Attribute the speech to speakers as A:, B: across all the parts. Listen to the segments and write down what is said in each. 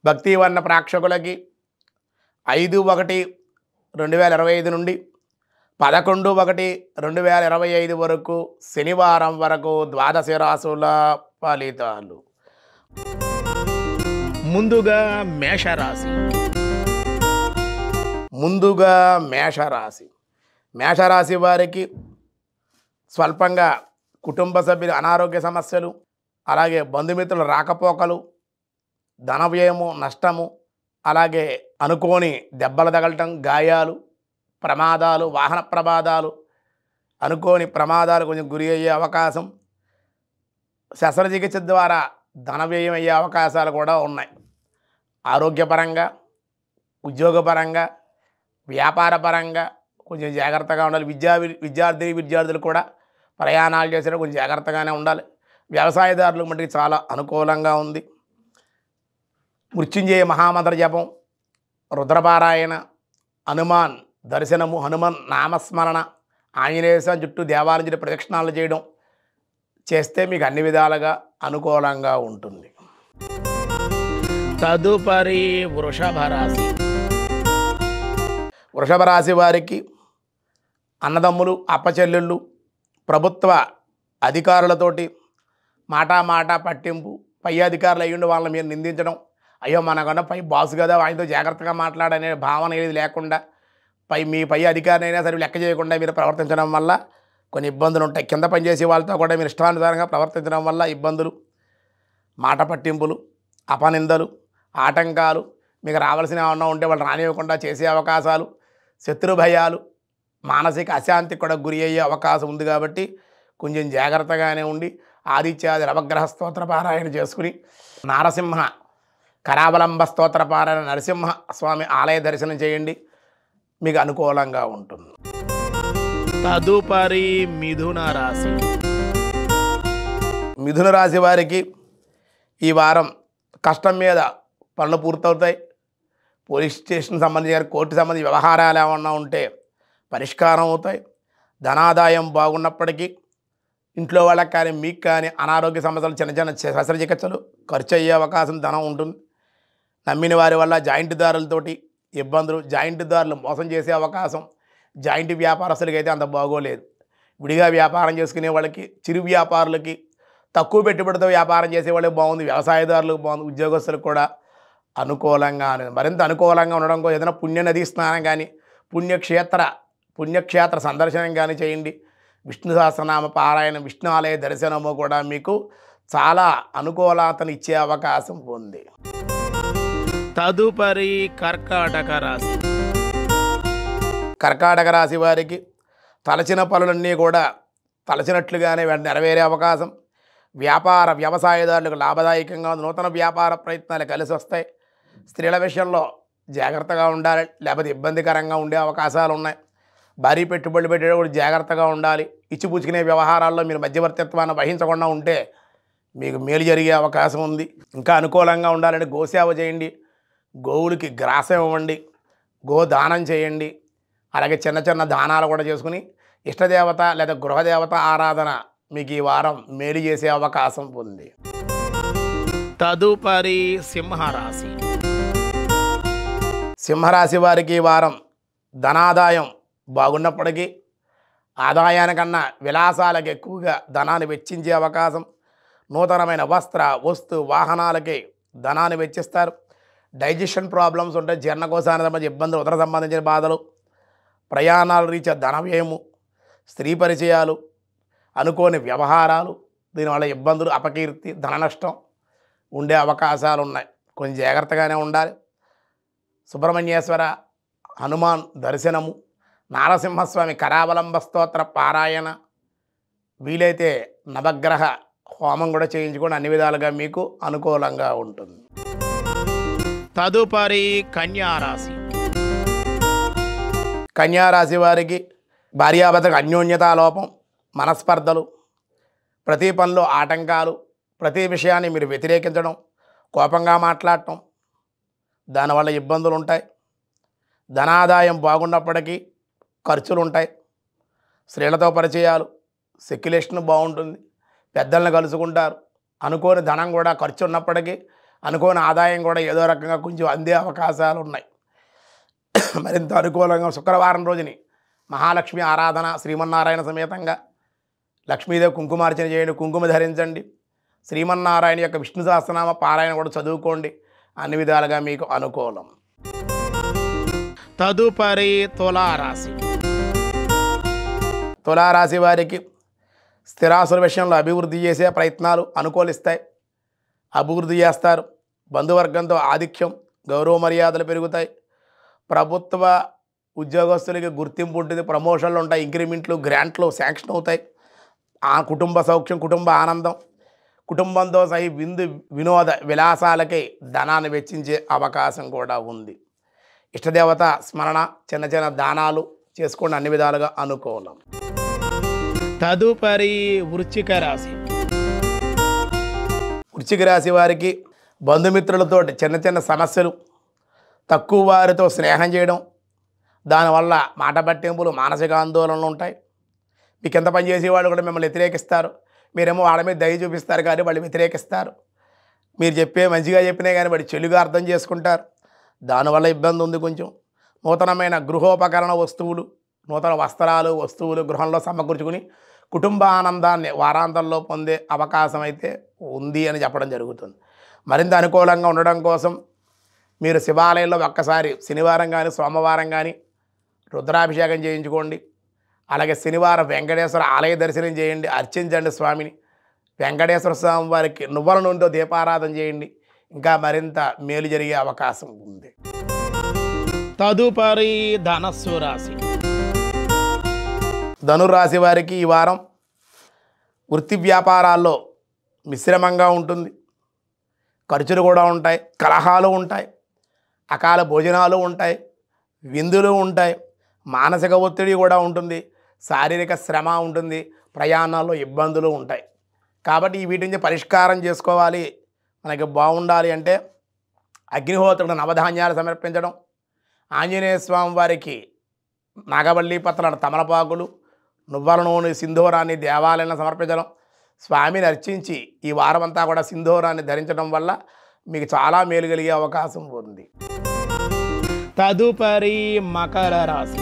A: భక్తివన్న ప్రేక్షకులకి 5/1/2025 నుండి 11/1/2025 వరకు శనివారం వరకు ద్వాదశ రాశుల ఫలితాలు. ముందుగా మేషరాశి. మేషరాశి వారికి స్వల్పంగా కుటుంబ సభ్యుల అనారోగ్య సమస్యలు, అలాగే బంధుమిత్రుల రాకపోకలు, ధన వ్యయము, నష్టము, అలాగే అనుకోని దెబ్బలు తగలటం, గాయాలు, ప్రమాదాలు, వాహన ప్రమాదాలు, అనుకోని ప్రమాదాలు కొంచెం గురి అయ్యే అవకాశం, శస్త్రచికిత్స ద్వారా ధన వ్యయం అయ్యే అవకాశాలు కూడా ఉన్నాయి. ఆరోగ్యపరంగా, ఉద్యోగపరంగా, వ్యాపారపరంగా కొంచెం జాగ్రత్తగా ఉండాలి. విద్యార్థులు కూడా ప్రయాణాలు చేసేటప్పుడు కొంచెం జాగ్రత్తగానే ఉండాలి. వ్యవసాయదారులు మటుకు చాలా అనుకూలంగా ఉంది. మృత్యుంజయ మహామంత్ర జపం, రుద్రపారాయణ, హనుమాన్ దర్శనము, హనుమాన్ నామస్మరణ, ఆంజనేయ స్వామి చుట్టూ దేవాలయం చుట్టూ ప్రదక్షిణాలు చేయడం చేస్తే మీకు అన్ని విధాలుగా అనుకూలంగా ఉంటుంది. తదుపరి వృషభ రాశి వారికి అన్నదమ్ములు, అప్పచెల్లెళ్ళు, ప్రభుత్వ అధికారులతోటి మాట పట్టింపు, పై అధికారులు అయ్యుండి వాళ్ళని మీరు నిందించడం, అయ్యో మనకన్నా పై బాసు కదా ఆయనతో జాగ్రత్తగా మాట్లాడనే భావన ఏది లేకుండా మీ పై అధికారిని అయినా సరే లెక్క చేయకుండా మీరు ప్రవర్తించడం వల్ల కొన్ని ఇబ్బందులు ఉంటాయి. కింద పనిచేసే వాళ్ళతో కూడా మీరు ఇష్టానుసారంగా ప్రవర్తించడం వల్ల ఇబ్బందులు, మాట పట్టింపులు, అపనిందలు, ఆటంకాలు, మీకు రావాల్సిన ఏమన్నా ఉంటే వాళ్ళు రానివ్వకుండా చేసే అవకాశాలు, శత్రు భయాలు, మానసిక అశాంతికి కూడా గురి అయ్యే అవకాశం ఉంది. కాబట్టి కొంచెం జాగ్రత్తగానే ఉండి ఆదిత్యాది నవగ్రహ స్తోత్ర పారాయణ చేసుకుని నారసింహ కరావలంబ స్తోత్ర పారాయణ నరసింహ స్వామి ఆలయ దర్శనం చేయండి, మీకు అనుకూలంగా ఉంటుంది. తదుపరి మిథున రాశి వారికి ఈ వారం కష్టం మీద పనులు పూర్తవుతాయి. పోలీస్ స్టేషన్ సంబంధించిన, కోర్టు సంబంధించిన వ్యవహారాలు ఏమన్నా ఉంటే పరిష్కారం అవుతాయి. ధనాదాయం బాగున్నప్పటికీ ఇంట్లో వాళ్ళకి కానీ మీకు కానీ అనారోగ్య సమస్యలు, చిన్న శస్త్రచికిత్సలు ఖర్చు అయ్యే అవకాశం ధనం ఉంటుంది. నమ్మిన వారి వల్ల జాయింట్దారులతోటి ఇబ్బందులు, జాయింట్దారులు మోసం చేసే అవకాశం, జాయింట్ వ్యాపారస్తులకి అయితే అంత బాగోలేదు. విడిగా వ్యాపారం చేసుకునే వాళ్ళకి, చిరు వ్యాపారులకి, తక్కువ పెట్టుబడితో వ్యాపారం చేసే వాళ్ళకి బాగుంది. వ్యవసాయదారులకు బాగుంది. ఉద్యోగస్తులకు కూడా అనుకూలంగా మరింత అనుకూలంగా ఉండడం కోసం ఏదైనా పుణ్యనది స్నానం కానీ, పుణ్యక్షేత్ర సందర్శనం కానీ చేయండి. విష్ణు సహస్రనామ పారాయణ, విష్ణు ఆలయ దర్శనము కూడా మీకు చాలా అనుకూలతను ఇచ్చే అవకాశం ఉంది. తదుపరి కర్కాటక రాశి వారికి తలచిన పనులన్నీ కూడా తలచినట్లుగానే నెరవేరే అవకాశం. వ్యవసాయదారులకు లాభదాయకంగా నూతన వ్యాపార ప్రయత్నాలు కలిసి వస్తాయి. స్త్రీల విషయంలో జాగ్రత్తగా ఉండాలి, లేకపోతే ఇబ్బందికరంగా ఉండే అవకాశాలు ఉన్నాయి. భారీ పెట్టుబడులు పెట్టేటప్పుడు జాగ్రత్తగా ఉండాలి. ఇచ్చిపుచ్చుకునే వ్యవహారాల్లో మీరు మధ్యవర్తిత్వాన్ని వహించకుండా ఉంటే మీకు మేలు జరిగే అవకాశం ఉంది. ఇంకా అనుకూలంగా ఉండాలంటే గోసేవ చేయండి, గోవులకి గ్రాసం ఇవ్వండి, గోదానం చేయండి. అలాగే చిన్న దానాలు కూడా చేసుకుని ఇష్టదేవత లేదా గృహదేవత ఆరాధన మీకు ఈ వారం మేలు చేసే అవకాశం ఉంది. తదుపరి సింహరాశి వారికి ఈ వారం ధనాదాయం బాగున్నప్పటికీ ఆదాయానికన్నా విలాసాలకు ఎక్కువగా ధనాన్ని వెచ్చించే అవకాశం. నూతనమైన వస్తు వాహనాలకి ధనాన్ని వెచ్చిస్తారు. డైజెషన్ ప్రాబ్లమ్స్ ఉంటాయి, జీర్ణకోశానికి సంబంధించిన ఇబ్బందులు, ఉదర సంబంధించిన బాధలు, ప్రయాణాలు రీత్యా ధన వ్యయము, స్త్రీ పరిచయాలు, అనుకోని వ్యవహారాలు, దీనివల్ల ఇబ్బందులు, అపకీర్తి, ధన నష్టం ఉండే అవకాశాలు ఉన్నాయి. కొంచెం జాగ్రత్తగానే ఉండాలి. సుబ్రహ్మణ్యేశ్వర హనుమాన్ దర్శనము, నారసింహస్వామి కరావలంబ స్తోత్ర పారాయణ, వీలైతే నవగ్రహ హోమం కూడా చేయించుకొని అన్ని విధాలుగా మీకు అనుకూలంగా ఉంటుంది. తదుపరి కన్యారాశి వారికి భార్యాభర్తకు అన్యోన్యతా లోపం, మనస్పర్ధలు, ప్రతి పనిలో ఆటంకాలు, ప్రతి విషయాన్ని మీరు వ్యతిరేకించడం, కోపంగా మాట్లాడటం, దానివల్ల ఇబ్బందులు ఉంటాయి. ధనాదాయం బాగున్నప్పటికీ ఖర్చులు ఉంటాయి. స్త్రీలతో పరిచయాలు, సెక్యులేషన్ బాగుంటుంది, పెద్దలను కలుసుకుంటారు. అనుకోని ధనం కూడా ఖర్చు ఉన్నప్పటికీ అనుకోని ఆదాయం కూడా ఏదో రకంగా కొంచెం అందే అవకాశాలు ఉన్నాయి. మరింత అనుకూలంగా శుక్రవారం రోజుని మహాలక్ష్మి ఆరాధన శ్రీమన్నారాయణ సమేతంగా లక్ష్మీదేవి కుంకుమార్చన చేయండి, కుంకుమ ధరించండి, శ్రీమన్నారాయణ యొక్క విష్ణు సహస్రనామ పారాయణ కూడా చదువుకోండి. అన్ని విధాలుగా మీకు అనుకూలం. తదుపరి తులారాశి. తులారాశి వారికి స్థిరాస్తుల విషయంలో అభివృద్ధి చేసే ప్రయత్నాలు అనుకూలిస్తాయి. అభివృద్ధి చేస్తారు. బంధువర్గంతో ఆధిక్యం, గౌరవ మర్యాదలు పెరుగుతాయి. ప్రభుత్వ ఉద్యోగస్తులకి గుర్తింపు ఉంటుంది, ప్రమోషన్లు ఉంటాయి, ఇంక్రిమెంట్లు గ్రాంట్లు శాంక్షన్ అవుతాయి. ఆ కుటుంబ సౌఖ్యం, కుటుంబ ఆనందం, కుటుంబంతో సహి వినోద విలాసాలకి ధనాన్ని వెచ్చించే అవకాశం కూడా ఉంది. ఇష్టదేవత స్మరణ, చిన్న చిన్న దానాలు చేసుకోండి. అన్ని విధాలుగా అనుకూలం. తదుపరి వృశ్చిక రాశి. వృశ్చిక రాశి వారికి బంధుమిత్రులతో చిన్న చిన్న సమస్యలు, తక్కువ వారితో స్నేహం చేయడం, దానివల్ల మాట పట్టింపులు, మానసిక ఆందోళనలు ఉంటాయి. మీకు ఎంత పని చేసేవాళ్ళు కూడా మిమ్మల్ని వ్యతిరేకిస్తారు. మీరేమో వాళ్ళ మీద దయ చూపిస్తారు కానీ వాళ్ళు వ్యతిరేకిస్తారు. మీరు మంచిగా చెప్పినా కానీ వాడు చెడుగా అర్థం చేసుకుంటారు. దానివల్ల ఇబ్బంది ఉంది కొంచెం. నూతనమైన గృహోపకరణ వస్తువులు, నూతన వస్త్రాలు, వస్తువులు గృహంలో సమకూర్చుకుని కుటుంబ ఆనందాన్ని వారాంతంలో పొందే అవకాశం అయితే ఉంది అని చెప్పడం జరుగుతుంది. మరింత అనుకూలంగా ఉండడం కోసం మీరు శివాలయంలో ఒక్కసారి శనివారం కానీ సోమవారం కానీ రుద్రాభిషేకం చేయించుకోండి. అలాగే శనివారం వెంకటేశ్వర ఆలయ దర్శనం చేయండి, అర్చించండి స్వామిని. వెంకటేశ్వర స్వామి వారికి నువ్వుల నూనెతో దీపారాధన చేయండి. ఇంకా మరింత మేలు జరిగే అవకాశం ఉంది. తదుపరి ధనస్సు రాశి. ధనురాశి వారికి ఈ వారం వృత్తి వ్యాపారాల్లో మిశ్రమంగా ఉంటుంది. ఖర్చులు కూడా ఉంటాయి, కలహాలు ఉంటాయి, అకాల భోజనాలు ఉంటాయి, విందులు ఉంటాయి, మానసిక ఒత్తిడి కూడా ఉంటుంది, శారీరక శ్రమ ఉంటుంది, ప్రయాణాల్లో ఇబ్బందులు ఉంటాయి. కాబట్టి వీటి నుంచి పరిష్కారం చేసుకోవాలి, మనకి బాగుండాలి అంటే అగ్నిహోత్రుడు నవధాన్యాలు సమర్పించడం, ఆంజనేయ స్వామి వారికి నాగవల్లి పత్రాలు, తమలపాకులు, నువ్వుల నూనె, సింధూరాన్ని దేవాలయంలో సమర్పించడం, స్వామిని అర్చించి ఈ వారమంతా కూడా సింధూరాన్ని ధరించడం వల్ల మీకు చాలా మేలు కలిగే అవకాశం ఉంది. తదుపరి మకర రాశి.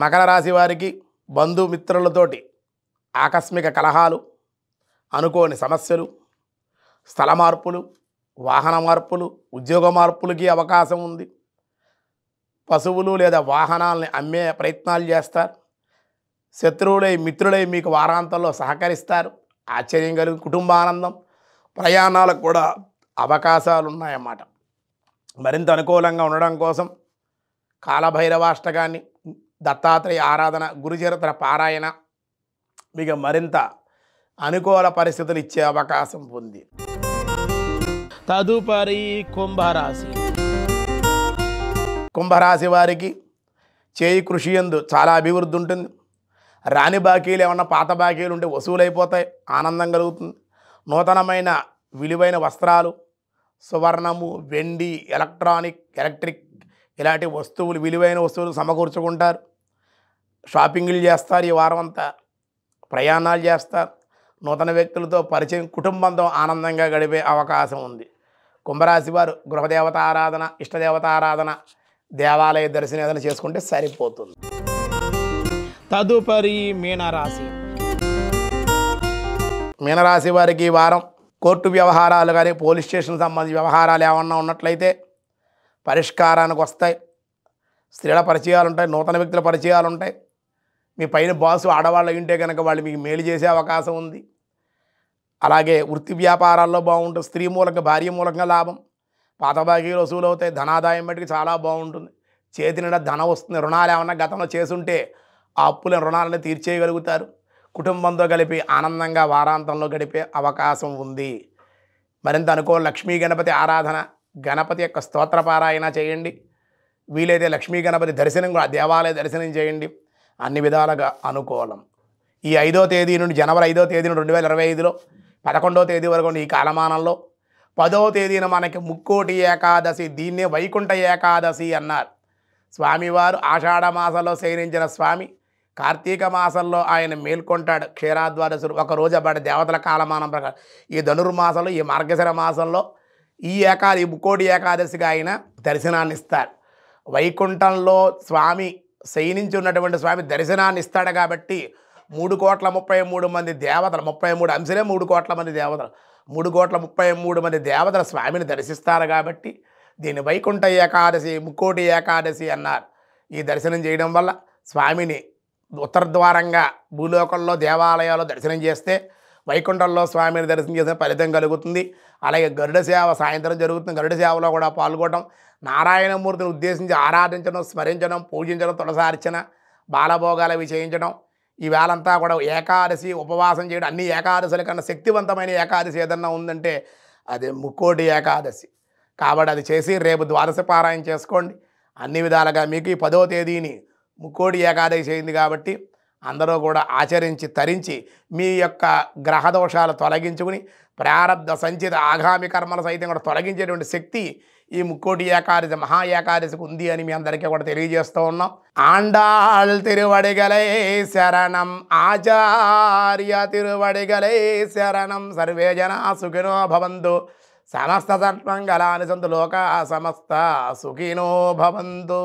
A: మకర రాశి వారికి బంధుమిత్రులతోటి ఆకస్మిక కలహాలు, అనుకోని సమస్యలు, స్థల మార్పులు, వాహన మార్పులు, ఉద్యోగ మార్పులకి అవకాశం ఉంది. పశువులు లేదా వాహనాలని అమ్మే ప్రయత్నాలు చేస్తారు. శత్రువులై మిత్రులై మీకు వారాంతంలో సహకరిస్తారు. ఆశ్చర్యం కలిగి కుటుంబ ఆనందం, ప్రయాణాలకు కూడా అవకాశాలు ఉన్నాయన్నమాట. మరింత అనుకూలంగా ఉండడం కోసం కాలభైరవాష్టకాన్ని, దత్తాత్రేయ ఆరాధన, గురుచరిత్ర పారాయణ మీకు మరింత అనుకూల పరిస్థితులు ఇచ్చే అవకాశం ఉంది. తదుపరి కుంభరాశి. కుంభరాశి వారికి చేయి కృషి యందు చాలా అభివృద్ధి ఉంటుంది. రాని బాకీలు ఏమన్నా పాత బాకీలు ఉంటే వసూలైపోతాయి, ఆనందం కలుగుతుంది. నూతనమైన విలువైన వస్త్రాలు, సువర్ణము, వెండి, ఎలక్ట్రిక్ ఇలాంటి వస్తువులు, విలువైన వస్తువులు సమకూర్చుకుంటారు. షాపింగ్లు చేస్తారు. ఈ వారం అంతా ప్రయాణాలు చేస్తారు. నూతన వ్యక్తులతో పరిచయం, కుటుంబంతో ఆనందంగా గడిపే అవకాశం ఉంది. కుంభరాశి వారు గృహదేవత ఆరాధన, ఇష్టదేవత ఆరాధన, దేవాలయ దర్శనం ఏదైనా చేసుకుంటే సరిపోతుంది. తదుపరి మీనరాశి. మీనరాశి వారికి ఈ వారం కోర్టు వ్యవహారాలు కానీ, పోలీస్ స్టేషన్ సంబంధించిన వ్యవహారాలు ఏమన్నా ఉన్నట్లయితే పరిష్కారానికి వస్తాయి. స్త్రీల పరిచయాలు ఉంటాయి, నూతన వ్యక్తుల పరిచయాలు ఉంటాయి. మీ పైన బాసు ఆడవాళ్ళు ఉంటే కనుక వాళ్ళు మీకు మేలు చేసే అవకాశం ఉంది. అలాగే వృత్తి వ్యాపారాల్లో బాగుంటుంది. స్త్రీ మూలంగా, భార్య మూలంగా లాభం, పాత బాకీలు వసూలు అవుతాయి. ధనాదాయం బట్టి చాలా బాగుంటుంది. చేతి నిండా ధనం వస్తుంది. రుణాలు ఏమన్నా గతంలో చేసుంటే ఆ అప్పుల రుణాలను తీర్చేయగలుగుతారు. కుటుంబంతో కలిపి ఆనందంగా వారాంతంలో గడిపే అవకాశం ఉంది. మరింత అనుకూల లక్ష్మీ గణపతి ఆరాధన, గణపతి యొక్క స్తోత్ర పారాయణ చేయండి. వీలైతే లక్ష్మీ గణపతి దర్శనం కూడా, దేవాలయ దర్శనం చేయండి. అన్ని విధాలుగా అనుకూలం. ఈ 5వ తేదీ నుండి, జనవరి 5వ తేదీ నుండి 2025లో 11వ తేదీ వరకు ఈ కాలమానంలో 10వ తేదీన మనకి ముక్కోటి ఏకాదశి, దీన్నే వైకుంఠ ఏకాదశి అన్నారు. స్వామివారు ఆషాఢ మాసంలో శయనించిన స్వామి కార్తీక మాసంలో ఆయన మేల్కొంటాడు క్షీరాద్వాదశుడు ఒకరోజు అప్పటి దేవతల కాలమానం ప్రకారం. ఈ ధనుర్మాసంలో ఈ మార్గశిర మాసంలో ఈ ముక్కోటి ఏకాదశిగా ఆయన దర్శనాన్ని ఇస్తారు. వైకుంఠంలో స్వామి శయనించి ఉన్నటువంటి స్వామి దర్శనాన్ని ఇస్తాడు కాబట్టి 3,33,000,000 మంది దేవతలు, 33 అంశలే 3,00,00,000 మంది దేవతలు, 3,33,000,000 మంది దేవతల స్వామిని దర్శిస్తారు కాబట్టి దీన్ని వైకుంఠ ఏకాదశి, ముక్కోటి ఏకాదశి అన్నారు. ఈ దర్శనం చేయడం వల్ల స్వామిని ఉత్తర ద్వారంగా భూలోకంలో దేవాలయాల్లో దర్శనం చేస్తే వైకుంఠంలో స్వామిని దర్శనం చేసిన ఫలితం కలుగుతుంది. అలాగే గరుడ సేవ సాయంత్రం జరుగుతుంది. గరుడ సేవలో కూడా పాల్గొనడం, నారాయణమూర్తిని ఉద్దేశించి ఆరాధించడం, స్మరించడం, పూజించడం, తులసార్చన, బాలభోగాలు అవి చేయించడం. ఈవేళంతా కూడా ఏకాదశి ఉపవాసం చేయడం. అన్ని ఏకాదశుల కన్నా శక్తివంతమైన ఏకాదశి ఏదన్నా ఉందంటే అది ముక్కోటి ఏకాదశి. కాబట్టి అది చేసి రేపు ద్వాదశ పారాయణ చేసుకోండి. అన్ని విధాలుగా మీకు ఈ 10వ తేదీని ముక్కోటి ఏకాదశి అయింది కాబట్టి అందరూ కూడా ఆచరించి తరించి మీ యొక్క గ్రహదోషాలు తొలగించుకుని ప్రారబ్ధ సంచిత ఆగామి కర్మల సైతం కూడా తొలగించేటువంటి శక్తి ఈ ముక్కోటి ఏకాదశి మహా ఏకాదశికి ఉంది అని మీ అందరికీ కూడా తెలియజేస్తూ ఉన్నాం. ఆండాళ్ తిరువడిగలే శరణం, ఆచార్య తిరువడిగలే శరణం. సర్వే జనా సుఖినో భవంతు, సమస్త సన్మంగళాని సంతు, లోకా సమస్త సుఖినో భవంతు.